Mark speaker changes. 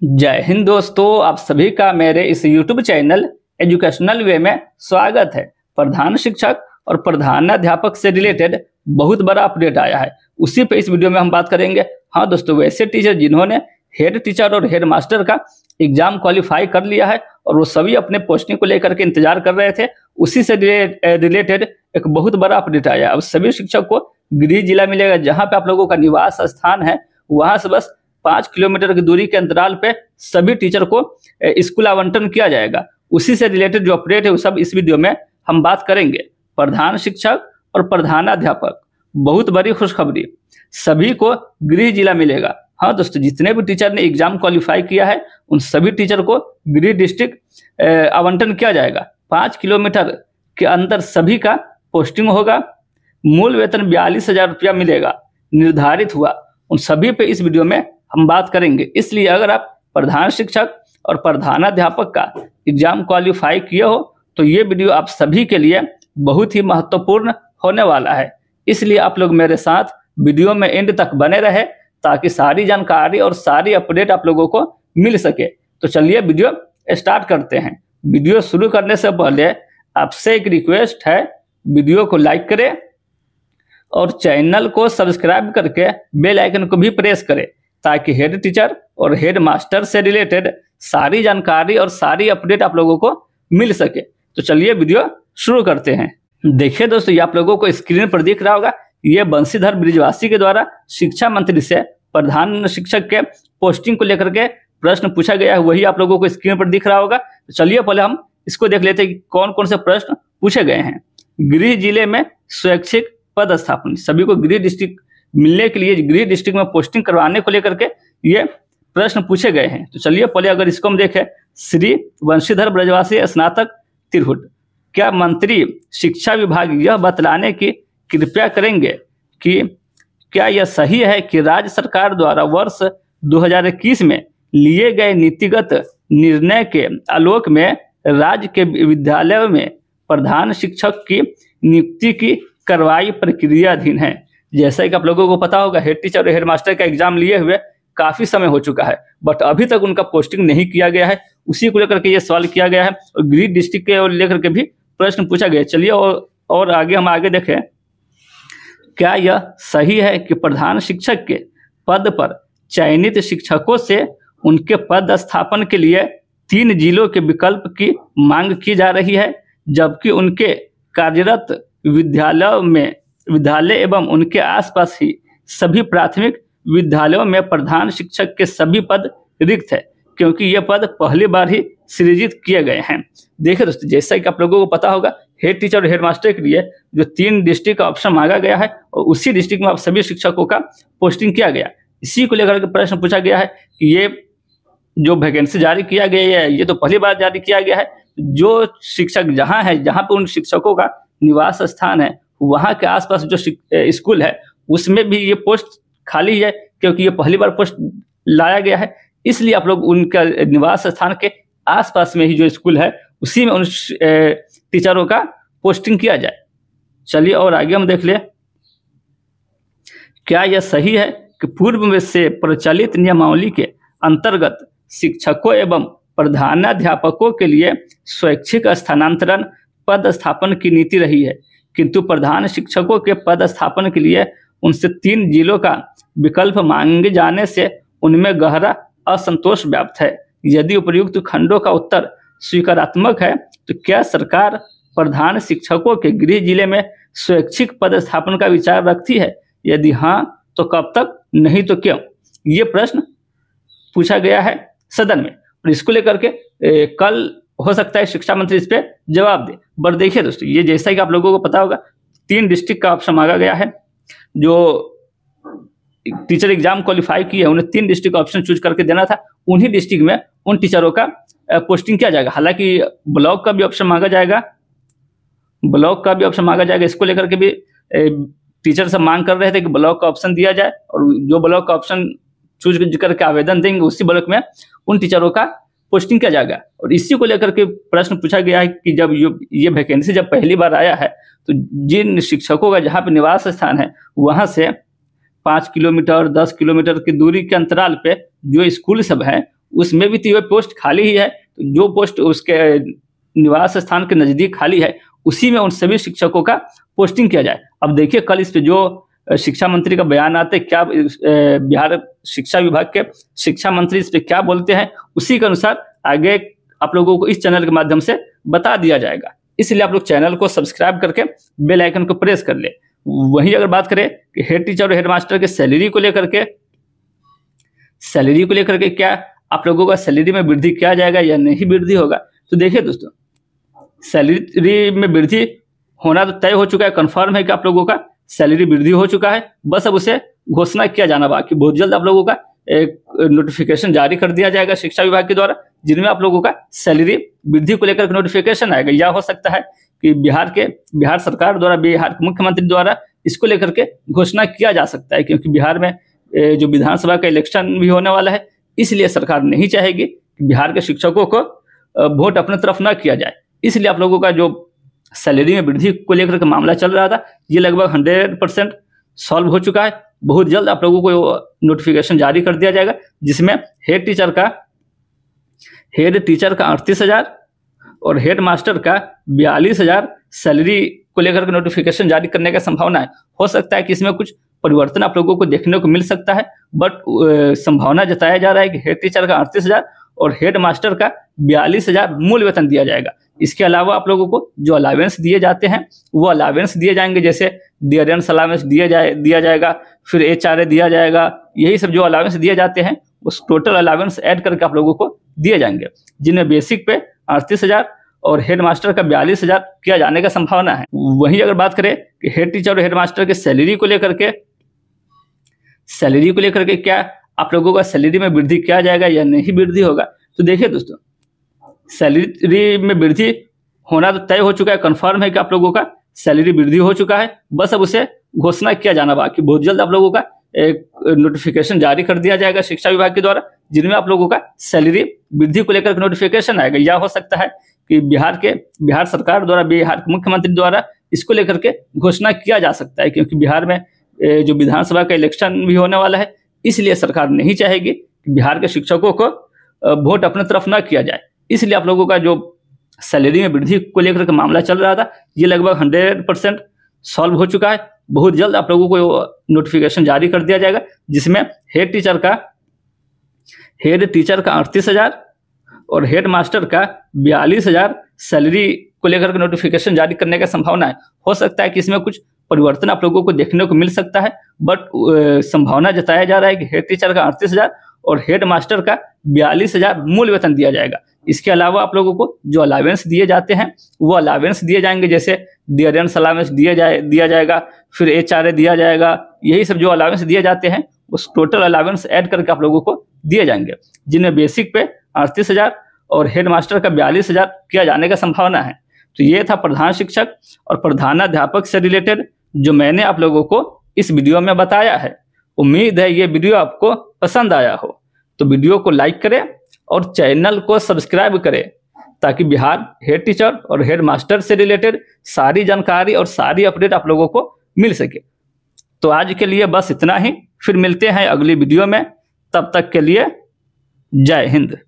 Speaker 1: जय हिंद दोस्तों, आप सभी का मेरे इस YouTube चैनल एजुकेशनल वे में स्वागत है। प्रधान शिक्षक और प्रधानाध्यापक से रिलेटेड बहुत बड़ा अपडेट आया है, उसी पे इस वीडियो में हम बात करेंगे। हाँ दोस्तों, वैसे टीचर जिन्होंने हेड टीचर और हेड मास्टर का एग्जाम क्वालिफाई कर लिया है और वो सभी अपने पोस्टिंग को लेकर के इंतजार कर रहे थे, उसी से रिलेटेड एक बहुत बड़ा अपडेट आया। अब सभी शिक्षक को गृह जिला मिलेगा, जहाँ पे आप लोगों का निवास स्थान है वहां से बस 5 किलोमीटर की दूरी के अंतराल पे सभी टीचर को स्कूल आवंटन किया जाएगा। उसी से रिलेटेड जो अपडेट है वो सब इस वीडियो में हम बात करेंगे। प्रधान शिक्षक और प्रधानाध्यापक, बहुत बड़ी खुशखबरी, सभी को गृह जिला मिलेगा। हाँ दोस्तों, जितने भी टीचर ने एग्जाम क्वालिफाई किया है उन सभी टीचर को गृह डिस्ट्रिक्ट आवंटन किया जाएगा। 5 किलोमीटर के अंदर सभी का पोस्टिंग होगा। मूल वेतन 42,000 रुपया मिलेगा, निर्धारित हुआ। उन सभी पे इस वीडियो में हम बात करेंगे। इसलिए अगर आप प्रधान शिक्षक और प्रधानाध्यापक का एग्जाम क्वालिफाई किए हो तो ये वीडियो आप सभी के लिए बहुत ही महत्वपूर्ण होने वाला है। इसलिए आप लोग मेरे साथ वीडियो में एंड तक बने रहे ताकि सारी जानकारी और सारी अपडेट आप लोगों को मिल सके। तो चलिए वीडियो स्टार्ट करते हैं। वीडियो शुरू करने से पहले आपसे एक रिक्वेस्ट है, वीडियो को लाइक करें और चैनल को सब्सक्राइब करके बेल आइकन को भी प्रेस करें ताकि हेड टीचर और हेड मास्टर से रिलेटेड सारी जानकारी और सारी अपडेट आप लोगों को मिल सके। तो चलिए वीडियो शुरू करते हैं। देखिए दोस्तों, ये आप लोगों को स्क्रीन पर दिख रहा होगा, ये बंशीधर ब्रिजवासी के द्वारा शिक्षा मंत्री से प्रधान शिक्षक के पोस्टिंग को लेकर के प्रश्न पूछा गया है, वही आप लोगों को स्क्रीन पर दिख रहा होगा। तो चलिए पहले हम इसको देख लेते हैं कि कौन कौन से प्रश्न पूछे गए हैं। गृह जिले में स्वैच्छिक पद स्थापन, सभी को गृह डिस्ट्रिक्ट मिलने के लिए गृह डिस्ट्रिक्ट में पोस्टिंग करवाने को लेकर के ये प्रश्न पूछे गए हैं। तो चलिए पहले अगर इसको हम देखें, श्री बंशीधर ब्रजवासी स्नातक तिरहुत, क्या मंत्री शिक्षा विभाग यह बतलाने की कृपया करेंगे कि क्या यह सही है कि राज्य सरकार द्वारा वर्ष 2021 में लिए गए नीतिगत निर्णय के आलोक में राज्य के विद्यालयों में प्रधान शिक्षक की नियुक्ति की कार्रवाई प्रक्रियाधीन है। जैसा कि आप लोगों को पता होगा, हेड टीचर और हेड मास्टर का एग्जाम लिए हुए काफी समय हो चुका है, बट अभी तक उनका पोस्टिंग नहीं किया गया है। उसी को लेकर के ये सवाल किया गया है और गृह डिस्ट्रिक्ट के लेकर के भी प्रश्न पूछा गया। चलिए और आगे हम आगे देखें, क्या यह सही है कि प्रधान शिक्षक के पद पर चयनित शिक्षकों से उनके पद स्थापन के लिए 3 जिलों के विकल्प की मांग की जा रही है, जबकि उनके कार्यरत विद्यालय एवं उनके आसपास ही सभी प्राथमिक विद्यालयों में प्रधान शिक्षक के सभी पद रिक्त है, क्योंकि ये पद पहली बार ही सृजित किए गए हैं। देखिए दोस्तों, जैसा कि आप लोगों को पता होगा, हेड टीचर और हेड मास्टर के लिए जो 3 डिस्ट्रिक्ट का ऑप्शन मांगा गया है और उसी डिस्ट्रिक्ट में आप सभी शिक्षकों का पोस्टिंग किया गया। इसी को लेकर के प्रश्न पूछा गया है कि ये जो वैकेंसी जारी किया गया है ये तो पहली बार जारी किया गया है। जो शिक्षक जहाँ है, जहाँ पे उन शिक्षकों का निवास स्थान है, वहाँ के आसपास जो स्कूल है उसमें भी ये पोस्ट खाली है, क्योंकि ये पहली बार पोस्ट लाया गया है। इसलिए आप लोग उनका निवास स्थान के आसपास में ही जो स्कूल है उसी में उन टीचरों का पोस्टिंग किया जाए। चलिए और आगे हम देख ले, क्या यह सही है कि पूर्व में से प्रचलित नियमावली के अंतर्गत शिक्षकों एवं प्रधानाध्यापकों के लिए स्वैच्छिक स्थानांतरण पद स्थापन की नीति रही है, किंतु प्रधान शिक्षकों के पद स्थापन के लिए उनसे 3 जिलों का विकल्प मांगे जाने से उनमें गहरा असंतोष व्याप्त है। यदि उपर्युक्त खंडों का उत्तर स्वीकारात्मक है तो क्या सरकार प्रधान शिक्षकों के गृह जिले में स्वैच्छिक पद स्थापन का विचार रखती है? यदि हाँ तो कब तक, नहीं तो क्यों? ये प्रश्न पूछा गया है सदन में और इसको लेकर के कल हो सकता है शिक्षा मंत्री इस पे जवाब दे। बट देखिए दोस्तों, ये जैसा कि आप लोगों को पता होगा, 3 डिस्ट्रिक्ट का ऑप्शन मांगा गया है। जो टीचर एग्जाम क्वालिफाई किए हैं उन्हें 3 डिस्ट्रिक्ट का ऑप्शन चूज करके देना था। उन्हीं डिस्ट्रिक्ट में उन टीचरों का पोस्टिंग किया जाएगा। हालांकि ब्लॉक का भी ऑप्शन मांगा जाएगा, इसको लेकर के भी टीचर सब मांग कर रहे थे कि ब्लॉक का ऑप्शन दिया जाए और जो ब्लॉक का ऑप्शन चूज करके आवेदन देंगे उसी ब्लॉक में उन टीचरों का पोस्टिंग किया जाएगा। और इसी को लेकर के प्रश्न पूछा गया है कि जब ये वैकेंसी जब पहली बार आया है तो जिन शिक्षकों का जहाँ पे निवास स्थान है वहाँ से 5 किलोमीटर 10 किलोमीटर की दूरी के अंतराल पे जो स्कूल सब है उसमें भी तो ये पोस्ट खाली ही है। तो जो पोस्ट उसके निवास स्थान के नज़दीक खाली है उसी में उन सभी शिक्षकों का पोस्टिंग किया जाए। अब देखिए कल इस पे जो शिक्षा मंत्री का बयान आते क्या बिहार शिक्षा विभाग के शिक्षा मंत्री इस पे क्या बोलते हैं, उसी के अनुसार आगे आप लोगों को इस चैनल के माध्यम से बता दिया जाएगा। इसलिए आप लोग चैनल को सब्सक्राइब करके बेल आइकन को प्रेस कर ले। वहीं अगर बात करें कि हेड टीचर और हेड मास्टर के सैलरी को लेकर के क्या आप लोगों का सैलरी में वृद्धि किया जाएगा या नहीं वृद्धि होगा। तो देखिए दोस्तों, सैलरी में वृद्धि होना तो तय हो चुका है, कंफर्म है कि आप लोगों का सैलरी वृद्धि हो चुका है। बस अब उसे घोषणा किया जाना बाकी। बहुत जल्द आप लोगों का एक नोटिफिकेशन जारी कर दिया जाएगा शिक्षा विभाग के द्वारा, जिनमें आप लोगों का सैलरी वृद्धि को लेकर नोटिफिकेशन आएगा। या हो सकता है कि बिहार सरकार द्वारा, बिहार के मुख्यमंत्री द्वारा इसको लेकर के घोषणा किया जा सकता है, क्योंकि बिहार में जो विधानसभा का इलेक्शन भी होने वाला है, इसलिए सरकार नहीं चाहेगी कि बिहार के शिक्षकों को वोट अपने तरफ न किया जाए। इसलिए आप लोगों का जो सैलरी में वृद्धि को लेकर के मामला चल रहा था, ये लगभग 100% सॉल्व हो चुका है। बहुत जल्द आप लोगों को नोटिफिकेशन जारी कर दिया जाएगा, जिसमें हेड टीचर का 38,000 और हेड मास्टर का 42,000 सैलरी को लेकर के नोटिफिकेशन जारी करने का संभावना है। हो सकता है कि इसमें कुछ परिवर्तन आप लोगों को देखने को मिल सकता है, बट संभावना जताया जा रहा है कि हेड टीचर का 38,000 और हेड मास्टर का 42,000 मूल वेतन दिया जाएगा। इसके अलावा आप लोगों को जो अलावेंस दिए जाते हैं वो अलावेंस दिए जाएंगे, जैसे डियरेंस अलावेंस दिया जाएगा, फिर HRA दिया जाएगा। यही सब जो अलावेंस दिए जाते हैं उस टोटल अलावेंस ऐड करके आप लोगों को दिए जाएंगे, जिनमें बेसिक पे 38,000 और हेड मास्टर का 42,000 किया जाने का संभावना है। वहीं अगर बात करें कि हेड टीचर और हेड मास्टर के सैलरी को लेकर के क्या आप लोगों का सैलरी में वृद्धि किया जाएगा या नहीं वृद्धि होगा। तो देखिए दोस्तों, सैलरी में वृद्धि होना तो तय हो चुका है, कंफर्म है कि आप लोगों का सैलरी वृद्धि हो चुका है। बस अब उसे घोषणा किया जाना बाकी। बहुत जल्द आप लोगों का एक नोटिफिकेशन जारी कर दिया जाएगा शिक्षा विभाग के द्वारा, जिनमें आप लोगों का सैलरी वृद्धि को लेकर नोटिफिकेशन आएगा। या हो सकता है कि बिहार सरकार द्वारा, बिहार के मुख्यमंत्री द्वारा इसको लेकर के घोषणा किया जा सकता है, क्योंकि बिहार में जो विधानसभा का इलेक्शन भी होने वाला है, इसलिए सरकार नहीं चाहेगी कि बिहार के शिक्षकों को वोट अपने तरफ न किया जाए। इसलिए आप लोगों का जो सैलरी में वृद्धि को लेकर के मामला चल रहा था, ये लगभग 100% सॉल्व हो चुका है। बहुत जल्द आप लोगों को नोटिफिकेशन जारी कर दिया जाएगा, जिसमें हेड टीचर का 38,000 और हेड मास्टर का 42,000 सैलरी को लेकर के नोटिफिकेशन जारी करने का संभावना है। हो सकता है कि इसमें कुछ परिवर्तन आप लोगों को देखने को मिल सकता है, बट संभावना जताया जा रहा है कि हेड टीचर का 38,000 और हेड मास्टर का 42,000 मूल वेतन दिया जाएगा। इसके अलावा आप लोगों को जो अलावेंस दिए जाते हैं वो अलावेंस दिए जाएंगे, जैसे डियरेंस अलावेंस दिया जाएगा, फिर HRA दिया जाएगा। यही सब जो अलावेंस दिए जाते हैं उस टोटल अलावेंस ऐड करके आप लोगों को दिए जाएंगे, जिनमें बेसिक पे 38,000 और हेड मास्टर का 42,000 किया जाने का संभावना है। तो ये था प्रधान शिक्षक और प्रधानाध्यापक से रिलेटेड जो मैंने आप लोगों को इस वीडियो में बताया है। उम्मीद है ये वीडियो आपको पसंद आया हो, तो वीडियो को लाइक करें और चैनल को सब्सक्राइब करें, ताकि बिहार हेड टीचर और हेड मास्टर से रिलेटेड सारी जानकारी और सारी अपडेट आप लोगों को मिल सके। तो आज के लिए बस इतना ही, फिर मिलते हैं अगली वीडियो में। तब तक के लिए जय हिंद।